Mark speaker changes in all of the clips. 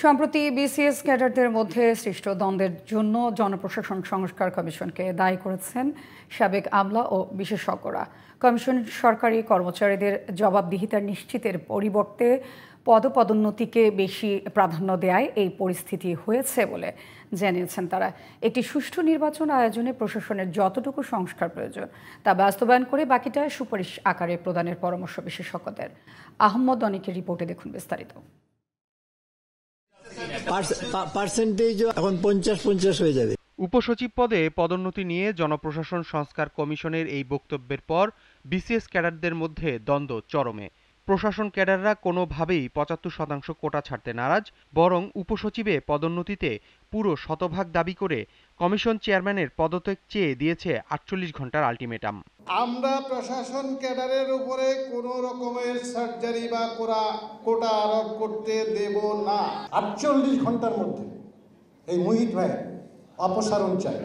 Speaker 1: সম্প্রতি বিসিএস ক্যাডারদের মধ্যে সৃষ্ট দ্বন্দ্বের জন্য জনপ্রশাসন সংস্কার কমিশনকে দায়ী করেছেন সাবেক আমলা ও বিশেষজ্ঞরা। কমিশন সরকারি কর্মচারীদের জবাবদিহিতা নিশ্চিতের পরিবর্তে পদোন্নতিকে বেশি প্রাধান্য দেয়ায় এই পরিস্থিতি হয়েছে বলে জানিয়েছেন তারা। একটি সুষ্ঠু নির্বাচন আয়োজনে প্রশাসনের যতটুকু সংস্কার প্রয়োজন তা বাস্তবায়ন করে বাকিটা সুপারিশ আকারে প্রদানের পরামর্শ বিশেষজ্ঞদের। আহমদ অনিকের রিপোর্টে দেখুন বিস্তারিত।
Speaker 2: পার্সেন্টেজ এখন 50-50 হয়ে যাবে।
Speaker 3: উপসচিব পদে পদোন্নতি নিয়ে জনপ্রশাসন সংস্কার কমিশনের এই বক্তব্যের পর বিসিএস ক্যাডারদের মধ্যে দ্বন্দ্ব চরমে। প্রশাসন ক্যাডাররা কোনোভাবেই 75% কোটা ছাড়তে নারাজ, বরং উপসচিবে পদোন্নতিতে পুরো শতভাগ দাবি করে কমিশন চেয়ারম্যানের পদত্যাগ চেয়ে দিয়েছে 48 ঘন্টার আলটিমেটাম।
Speaker 4: আমরা প্রশাসন ক্যাডারের উপরে কোনো রকমের সার্জারি বা কোটা আরোপ করতে দেব না। 48 ঘন্টার মধ্যে এই মুহিত ভাই অপসারণ চাই।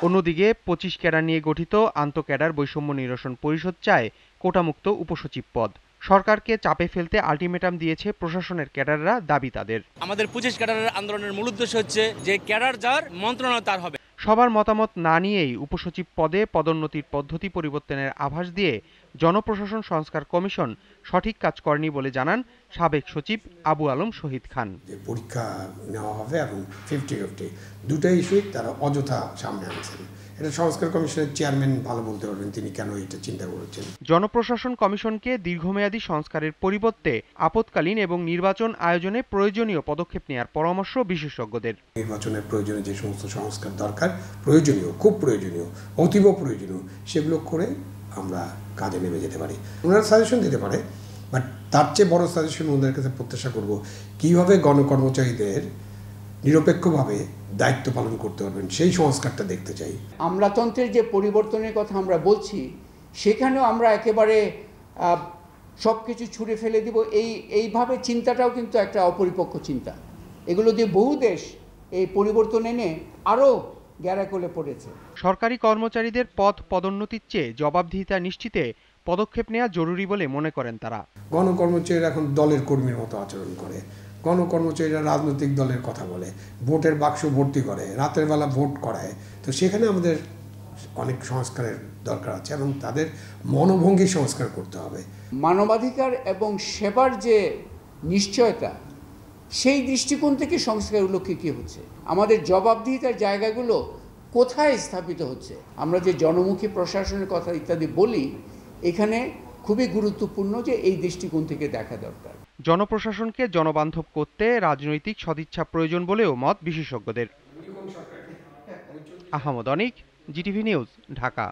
Speaker 3: অন্যদিকে 25 ক্যাডার নিয়ে গঠিত আন্তঃ ক্যাডার বৈষম্য নিরসন পরিষদ চায় কোটামুক্ত উপসচিব পদ। সরকারকে চাপে ফেলতে আলটিমেটাম দিয়েছে প্রশাসনের ক্যাডাররা, দাবি তাদের।
Speaker 5: আমাদের 25 ক্যাডারের আন্দোলনের মূল উদ্দেশ্য হচ্ছে যে ক্যাডার যার মন্ত্রণালয় তার হবে।
Speaker 3: সবার মতামত না নিয়েই উপসচিব পদে পদোন্নতির পদ্ধতি পরিবর্তনের আভাস দিয়ে জনপ্রশাসন সংস্কার কমিশন সঠিক কাজ করেনি বলে জানান সাবেক সচিব আবু আলম শহীদ খান।
Speaker 6: পরীক্ষা নেওয়া হবে এবং 50-50 দুটাই ইস্যুই তারা অযথা সামনে আনছেন। এটা সংস্কার কমিশনের চেয়ারম্যান ভালো বলতে পারবেন তিনি কেন এটা চিন্তা করেছেন।
Speaker 3: জনপ্রশাসন কমিশনকে দীর্ঘমেয়াদী সংস্কারের পরিবর্তে আপৎকালীন এবং নির্বাচন আয়োজনে প্রয়োজনীয় পদক্ষেপ নেওয়ার পরামর্শ বিশেষজ্ঞদের।
Speaker 6: নির্বাচনের প্রয়োজনে যে সমস্ত সংস্কার দরকার, প্রয়োজনীয়, খুব প্রয়োজনীয়, অতীব প্রয়োজনীয়, সেগুলো করে আমরা কাজে নেমে যেতে পারি। ওনারা সাজেশন দিতে পারে, বাট তার চেয়ে বড় সাজেশন ওদের কাছে প্রত্যাশা করব কীভাবে গণকর্মচারীদের নিরপেক্ষভাবে দায়িত্ব পালন করতে পারবেন সেই সংস্কারটা দেখতে চাই।
Speaker 7: আমলাতন্ত্রের যে পরিবর্তনের কথা আমরা বলছি সেখানেও আমরা একেবারে সব কিছু ছুঁড়ে ফেলে দিব এইভাবে চিন্তাটাও কিন্তু একটা অপরিপক্ক চিন্তা। এগুলো দিয়ে বহু দেশ এই পরিবর্তন এনে আরও গ্যারাকলে পড়েছে।
Speaker 3: সরকারি কর্মচারীদের পদোন্নতির চেয়ে জবাবদিহিতা নিশ্চিতে পদক্ষেপ নেওয়া জরুরি বলে মনে করেন তারা।
Speaker 6: গণকর্মচারীরা এখন দলের কর্মীর মতো আচরণ করে, গণকর্মচারীরা রাজনৈতিক দলের কথা বলে, ভোটের বাক্স ভর্তি করে, রাতের বেলা ভোট করায়। তো সেখানে আমাদের অনেক সংস্কারের দরকার আছে এবং তাদের মনোভঙ্গি সংস্কার করতে হবে।
Speaker 7: মানবাধিকার এবং সেবার যে নিশ্চয়তা, সেই দৃষ্টিকোণ থেকে সংস্কারগুলো কী হচ্ছে, আমাদের জবাবদিহিতার জায়গাগুলো কোথায় স্থাপিত হচ্ছে, আমরা যে জনমুখী প্রশাসনের কথা ইত্যাদি বলি, এখানে খুবই গুরুত্বপূর্ণ যে এই দৃষ্টিকোণ থেকে দেখা দরকার।
Speaker 3: জনপ্রশাসনকে জনবান্ধব করতে রাজনৈতিক সদিচ্ছা প্রয়োজন বলেও মত বিশেষজ্ঞদের। আহমদ অনিক, জিটিভি নিউজ, ঢাকা।